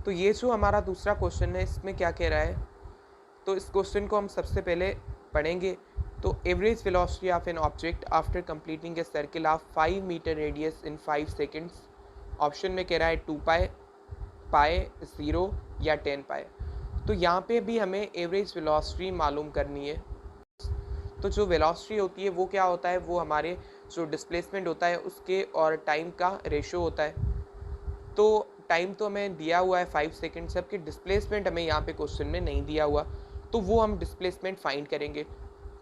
तो ये जो हमारा दूसरा क्वेश्चन है इसमें क्या कह रहा है, तो इस क्वेश्चन को हम सबसे पहले पढ़ेंगे। तो average velocity of an object after completing a circle of 5 metre radius in 5 seconds. Option में कह रहा है 2 पाई, पाई, 0 या 10 पाई। तो यहाँ पे भी हमें एवरेज वेलोसिटी मालूम करनी है। तो जो वेलोसिटी होती है वो क्या होता है, वो हमारे जो डिस्प्लेसमेंट होता है उसके और टाइम का रेशो होता है। तो टाइम तो हमें दिया हुआ है 5 सेकेंड, जबकि डिस्प्लेसमेंट हमें यहाँ पे क्वेश्चन में नहीं दिया हुआ, तो वो हम डिस्प्लेसमेंट फाइंड करेंगे।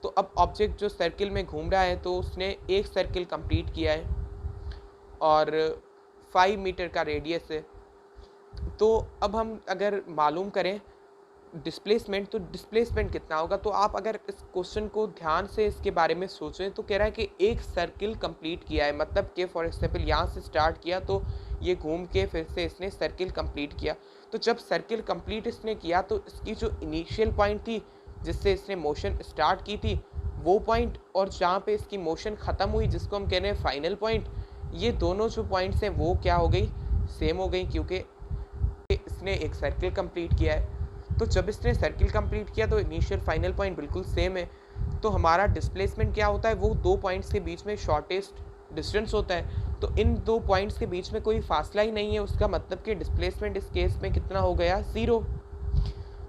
तो अब ऑब्जेक्ट जो सर्किल में घूम रहा है तो उसने एक सर्किल कंप्लीट किया है और 5 मीटर का रेडियस है। तो अब हम अगर मालूम करें डिस्प्लेसमेंट, तो डिस्प्लेसमेंट कितना होगा, तो आप अगर इस क्वेश्चन को ध्यान से इसके बारे में सोचें तो कह रहा है कि एक सर्किल कंप्लीट किया है, मतलब कि फॉर एग्जाम्पल यहाँ से स्टार्ट किया तो ये घूम के फिर से इसने सर्किल कंप्लीट किया। तो जब सर्किल कंप्लीट इसने किया तो इसकी जो इनिशियल पॉइंट थी जिससे इसने मोशन स्टार्ट की थी वो पॉइंट, और जहाँ पे इसकी मोशन ख़त्म हुई जिसको हम कह रहे हैं फाइनल पॉइंट, ये दोनों जो पॉइंट्स हैं वो क्या हो गई, सेम हो गई, क्योंकि इसने एक सर्किल कंप्लीट किया है। तो जब इसने सर्किल कंप्लीट किया तो इनिशियल फाइनल पॉइंट बिल्कुल सेम है। तो हमारा डिस्प्लेसमेंट क्या होता है, वो दो पॉइंट्स के बीच में शॉर्टेस्ट डिस्टेंस होता है। तो इन दो पॉइंट्स के बीच में कोई फासला ही नहीं है, उसका मतलब कि डिस्प्लेसमेंट इस केस में कितना हो गया, 0।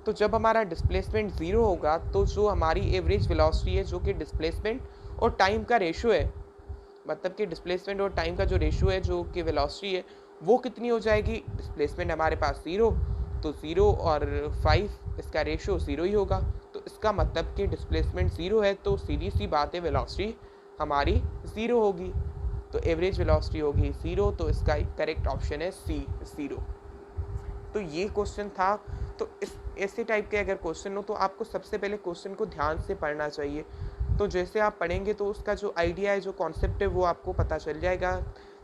तो जब हमारा डिस्प्लेसमेंट 0 होगा तो जो हमारी एवरेज वेलोसिटी है जो कि डिस्प्लेसमेंट और टाइम का रेशो है, मतलब कि डिस्प्लेसमेंट और टाइम का जो रेशो है जो कि वेलोसिटी है वो कितनी हो जाएगी, डिस्प्लेसमेंट हमारे पास 0, तो 0 और 5 इसका रेशो 0 ही होगा। तो इसका मतलब कि डिस्प्लेसमेंट 0 है तो सीधी सी बात है वेलोसिटी हमारी 0 होगी। तो एवरेज वेलोसिटी होगी 0, तो इसका करेक्ट ऑप्शन है सी, 0। तो ये क्वेश्चन था। तो इस ऐसे टाइप के अगर क्वेश्चन हो तो आपको सबसे पहले क्वेश्चन को ध्यान से पढ़ना चाहिए। तो जैसे आप पढ़ेंगे तो उसका जो आइडिया है, जो कॉन्सेप्ट है, वो आपको पता चल जाएगा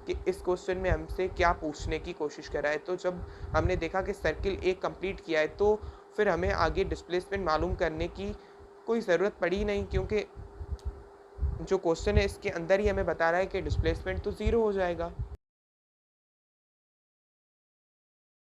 कि इस क्वेश्चन में हमसे क्या पूछने की कोशिश करा है। तो जब हमने देखा कि सर्किल एक कंप्लीट किया है तो फिर हमें आगे डिस्प्लेसमेंट मालूम करने की कोई ज़रूरत पड़ी नहीं, क्योंकि जो क्वेश्चन है इसके अंदर ही हमें बता रहा है कि डिस्प्लेसमेंट तो 0 हो जाएगा।